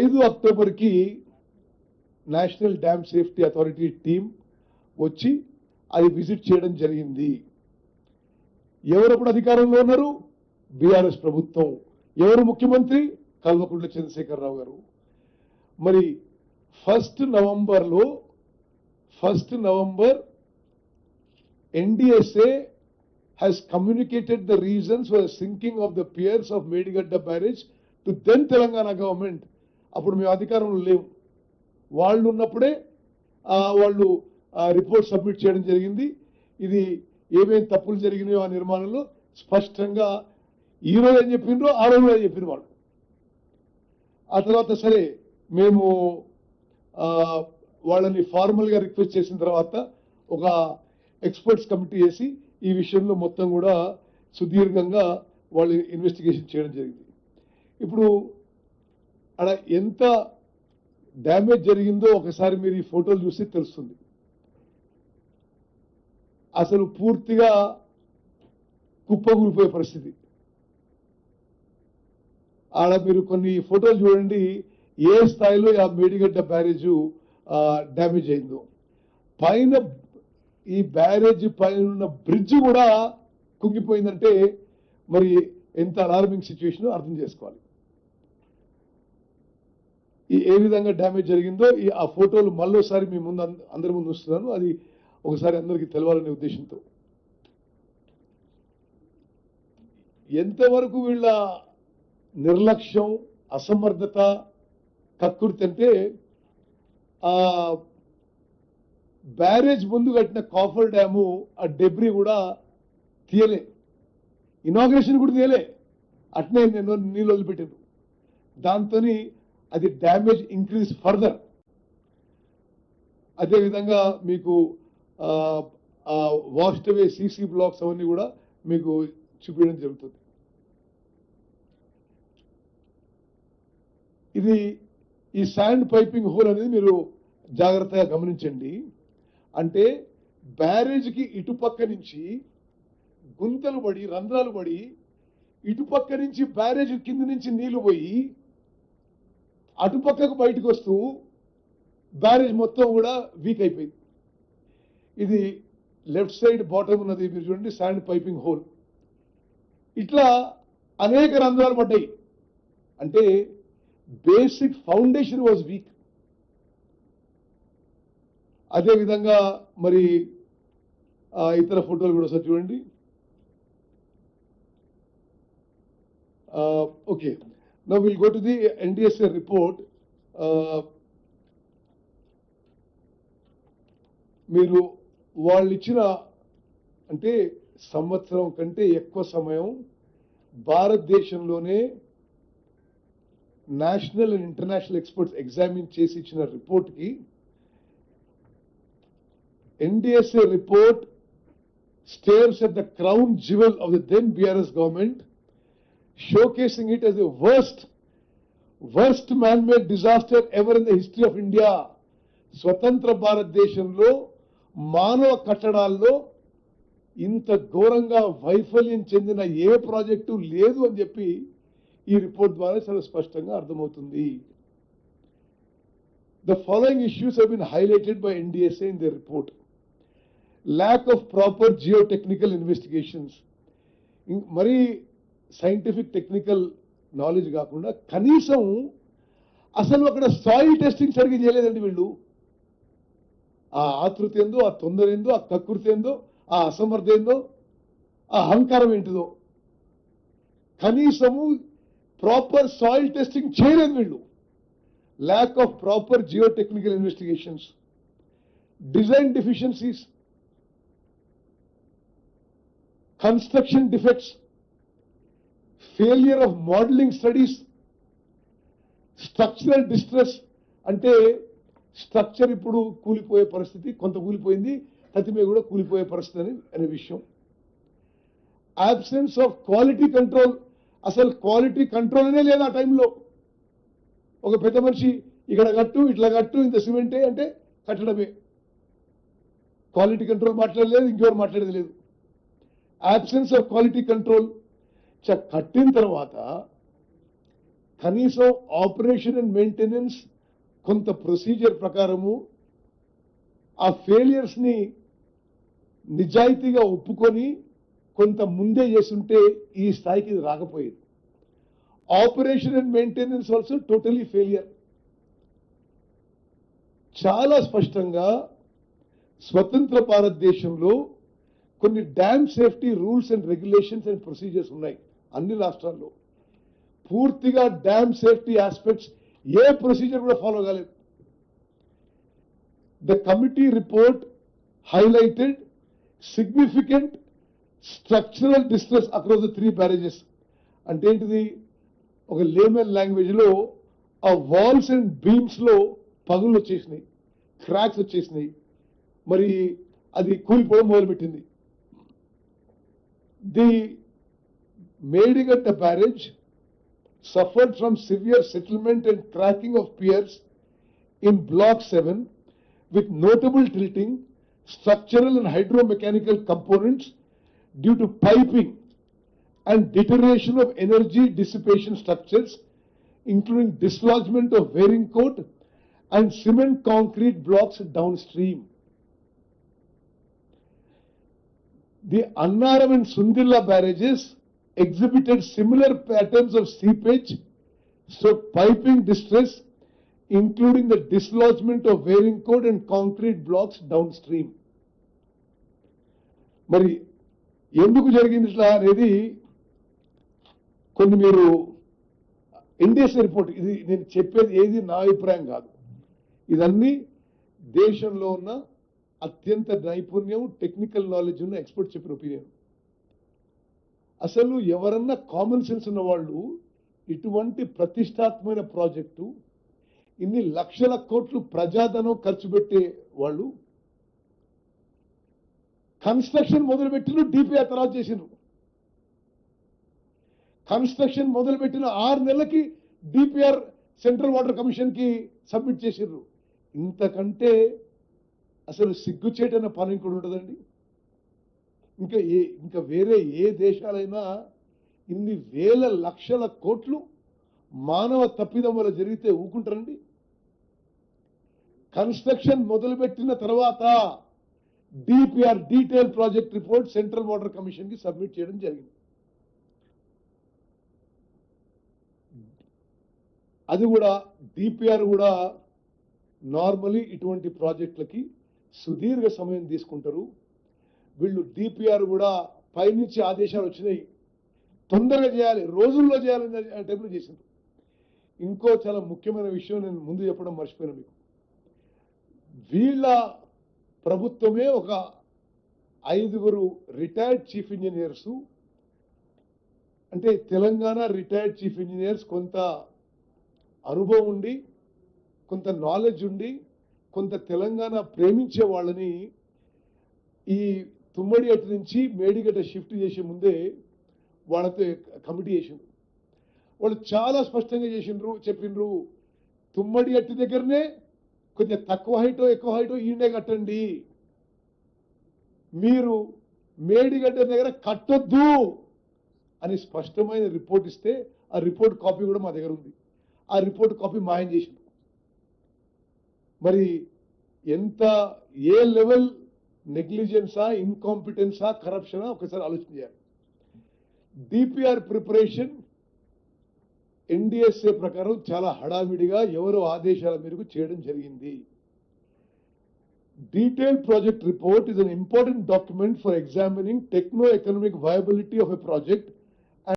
5 అక్టోబర్కి national dam safety authority team వచ్చి అది విజిట్ చేయడం జరిగింది. ఎవరప్పుడు అధికారంలో ఉన్నారు? బీఆర్ఎస్ ప్రభుత్వం. ఎవరు ముఖ్యమంత్రి? కల్వకుంట్ల చంద్రశేఖరరావు గారు. మరి 1 November NDSA has communicated the reasons for the sinking of the piers of Medigadda barrage to then Telangana government. అప్పుడు మేము అధికారంలో లేవు. వాళ్ళు ఉన్నప్పుడే వాళ్ళు రిపోర్ట్ సబ్మిట్ చేయడం జరిగింది. ఇది ఏమేమి తప్పులు జరిగినాయో ఆ నిర్మాణంలో స్పష్టంగా ఈ రోజు ఏం చెప్పిండ్రో ఆ రోజు అని చెప్పిన వాళ్ళు. ఆ తర్వాత సరే మేము వాళ్ళని ఫార్మల్గా రిక్వెస్ట్ చేసిన తర్వాత ఒక ఎక్స్పర్ట్స్ కమిటీ వేసి ఈ విషయంలో మొత్తం కూడా సుదీర్ఘంగా వాళ్ళు ఇన్వెస్టిగేషన్ చేయడం జరిగింది. ఇప్పుడు అక్కడ ఎంత డ్యామేజ్ జరిగిందో ఒకసారి మీరు ఈ ఫోటోలు చూస్తే తెలుస్తుంది. అసలు పూర్తిగా కుప్పకూలిపోయే పరిస్థితి. ఆడ మీరు కొన్ని ఫోటోలు చూడండి ఏ స్థాయిలో ఆ మేడిగడ్డ బ్యారేజ్ డ్యామేజ్ అయిందో. పైన ఈ బ్యారేజ్ పైన ఉన్న బ్రిడ్జ్ కూడా కుంగిపోయిందంటే మరి ఎంత అలార్మింగ్ సిచ్యువేషన్ అర్థం చేసుకోవాలి. ఏ విధంగా డ్యామేజ్ జరిగిందో ఆ ఫోటోలు మళ్ళోసారి మీ ముందు అందరి ముందు వస్తున్నాను. అది ఒకసారి అందరికీ తెలవాలనే ఉద్దేశంతో. ఎంతవరకు వీళ్ళ నిర్లక్ష్యం, అసమర్థత, కక్కుర్తి అంటే బ్యారేజ్ ముందు కట్టిన కాఫర్ డ్యాము ఆ డెబ్రీ కూడా తీయలే, ఇనాగ్రేషన్ కూడా తీయలే, అట్నే నేను నీళ్ళు వదిలిపెట్టాను. దాంతో అది డ్యామేజ్ ఇంక్రీజ్ ఫర్దర్. అదేవిధంగా మీకు వాష్డ్ అవే సీసీ బ్లాక్స్ అవన్నీ కూడా మీకు చూపించడం జరుగుతుంది. ఇది ఈ శాండ్ పైపింగ్ హోల్ అనేది మీరు జాగ్రత్తగా గమనించండి. అంటే బ్యారేజ్కి ఇటుపక్క నుంచి గుంతలు పడి రంధ్రాలు పడి ఇటుపక్క నుంచి బ్యారేజ్ కింద నుంచి నీళ్లు పోయి అటుపక్కకు బయటకు వస్తూ బ్యారేజ్ మొత్తం కూడా వీక్ అయిపోయింది. ఇది లెఫ్ట్ సైడ్ బాటమ్ ఉన్నది మీరు చూడండి, శాండ్ పైపింగ్ హోల్. ఇట్లా అనేక రంధ్రాలు పడ్డాయి. అంటే బేసిక్ ఫౌండేషన్ వాజ్ వీక్. అదేవిధంగా మరి ఇతర ఫోటోలు కూడా ఒకసారి చూడండి. Okay, now will go to the NDSA report. మీరు వాళ్ళు ఇచ్చిన అంటే సంవత్సరం కంటే ఎక్కువ సమయం భారతదేశంలోనే national and international experts examine చేసి ఇచ్చిన రిపోర్ట్కి NDSA report stares at the crown jewel of the then BRS government, showcasing it as the worst man-made disaster ever in the history of India. స్వతంత్ర భారతదేశంలో మానవ కట్టడాల్లో ఇంత ఘోరంగా వైఫల్యం చెందిన ఏ ప్రాజెక్టు లేదు అని చెప్పి ఈ రిపోర్ట్ ద్వారా చాలా స్పష్టంగా అర్థమవుతుంది. The following issues have been highlighted by NDSA in their report. Lack of proper geotechnical investigations. మరి సైంటిఫిక్ టెక్నికల్ నాలెడ్జ్ కాకుండా కనీసం అసలు అక్కడ సాయిల్ టెస్టింగ్ సరిగ్గా చేయలేదండి వీళ్ళు. ఆ ఆతృత ఏందో, ఆ తొందర ఏందో, ఆ కకృతి ఏందో, ఆ అసమర్థ ఏందో, ఆ అహంకారం ఏంటిదో కనీసము ప్రాపర్ సాయిల్ టెస్టింగ్ చేయలేదు వీళ్ళు. Lack of proper geotechnical investigations, design deficiencies, construction defects, failure of modeling studies, structural distress. అంటే స్ట్రక్చర్ ఇప్పుడు కూలిపోయే పరిస్థితి, కొంత కూలిపోయింది, ప్రతిమే కూడా కూలిపోయే పరిస్థితి అనే విషయం. absence of quality control. అసలు క్వాలిటీ కంట్రోల్ అనే లేదు ఆ టైంలో. ఒక పెద్ద మనిషి ఇక్కడ కట్టు, ఇట్లా కట్టు, ఇంత సిమెంటే అంటే కట్టడమే. క్వాలిటీ కంట్రోల్ మాట్లాడలేదు, ఇంకెవరు మాట్లాడేది లేదు. absence of quality control. కట్టిన తర్వాత కనీసం ఆపరేషన్ అండ్ మెయింటెనెన్స్ కొంత ప్రొసీజర్ ప్రకారము ఆ ఫెయిలియర్స్ ని నిజాయితీగా ఒప్పుకొని కొంత ముందే చేస్తుంటే ఈ స్థాయికి ఇది రాకపోయేది. Operation and maintenance also totally failure. చాలా స్పష్టంగా స్వతంత్ర భారతదేశంలో కొన్ని dam safety rules and regulations and procedures ఉన్నాయి అన్ని రాష్ట్రాల్లో. పూర్తిగా డ్యామ్ సేఫ్టీ ఆస్పెక్ట్స్ ఏ ప్రొసీజర్ కూడా ఫాలో కాలేదు. The committee report highlighted significant structural distress across the 3 barrages. అంటే ఏంటిది? ఒక లేమన్ లాంగ్వేజ్ లో ఆ వాల్స్ అండ్ బీమ్స్ లో పగులు వచ్చేసినాయి, క్రాక్స్ వచ్చేసినాయి, మరి అది కూలిపోవడం మొదలుపెట్టింది. The Medigadda barrage suffered from severe settlement and cracking of piers in Block 7 with notable tilting, structural and hydromechanical components due to piping and deterioration of energy dissipation structures, including dislodgement of wearing cord and cement concrete blocks downstream. The Annaram and Sundilla barrages exhibited similar patterns of seepage, so piping distress, including the dislodgement of wearing cord and concrete blocks downstream. మరి ఎందుకు జరిగింది ఇట్లా అనేది కొన్ని మీరు Indus report, ఇది నేను చెప్పేది ఏది నా అభిప్రాయం కాదు, ఇదన్నీ దేశంలో ఉన్న అత్యంత నైపుణ్యం టెక్నికల్ నాలెడ్జ్ ఉన్న ఎక్స్పర్ట్ చెప్పిన ఒపీనియన్. అసలు ఎవరన్నా కామన్ సెన్స్ ఉన్న వాళ్ళు ఇటువంటి ప్రతిష్టాత్మకమైన ప్రాజెక్టు ఇన్ని లక్షల కోట్లు ప్రజాధనం ఖర్చు పెట్టే వాళ్ళు కన్స్ట్రక్షన్ మొదలుపెట్టిన డిపిఆర్ తర్వాత చేసిండ్రు. కన్స్ట్రక్షన్ మొదలుపెట్టిన 6 నెలలకి డిపిఆర్ సెంట్రల్ వాటర్ కమిషన్ కి సబ్మిట్ చేసిండ్రు. ఇంతకంటే అసలు సిగ్గుచేటైన పని ఇంకోటి ఉంటుందండి? ఇంకా వేరే ఏ దేశాలైనా ఇన్ని వేల లక్షల కోట్లు మానవ తప్పిదం వల్ల జరిగితే ఊకుంటారండి? కన్స్ట్రక్షన్ మొదలుపెట్టిన తర్వాత DPR detail project report central water commission కి సబ్మిట్ చేయడం జరిగింది. అది కూడా డిపిఆర్ కూడా నార్మలీ ఇటువంటి ప్రాజెక్టులకి సుదీర్ఘ సమయం తీసుకుంటారు. వీళ్ళు డిపిఆర్ కూడా పైనుంచి ఆదేశాలు వచ్చినాయి, తొందరగా చేయాలి, రోజుల్లో చేయాలని టైంలో చేసింది. ఇంకో చాలా ముఖ్యమైన విషయం నేను ముందు చెప్పడం మర్చిపోయినా మీకు. వీళ్ళ ప్రభుత్వమే ఒక 5గురు రిటైర్డ్ చీఫ్ ఇంజనీర్స్, అంటే తెలంగాణ రిటైర్డ్ చీఫ్ ఇంజనీర్స్ కొంత అనుభవం ఉండి, కొంత నాలెడ్జ్ ఉండి, కొంత తెలంగాణ ప్రేమించే వాళ్ళని ఈ తుమ్మడి అటు నుంచి మేడిగడ్డ షిఫ్ట్ చేసే ముందే వాళ్ళతో కమిటీ చేసిండ్రు. వాళ్ళు చాలా స్పష్టంగా చెప్పిండ్రు, తుమ్మడి అట్టి దగ్గరనే కొద్దిగా తక్కువ హైటో ఎక్కువ హైటో ఈయనే కట్టండి, మీరు మేడిగడ్డ దగ్గర కట్టొద్దు అని స్పష్టమైన రిపోర్ట్ ఇస్తే ఆ రిపోర్ట్ కాపీ కూడా మా దగ్గర ఉంది. ఆ రిపోర్ట్ కాపీ మాయం చేసింది. మరి ఎంత ఏ లెవెల్ నెగ్లిజెన్సా, ఇన్కాంపిటెన్సా, కరప్షనా ఒకసారి ఆలోచన చేయాలి. డిపిఆర్ ప్రిపరేషన్ ఎన్డిఎస్ఏ ప్రకారం చాలా హడావిడిగా ఎవరో ఆదేశాల మేరకు చేయడం జరిగింది. Detailed project report is an important document for examining techno-economic viability of a project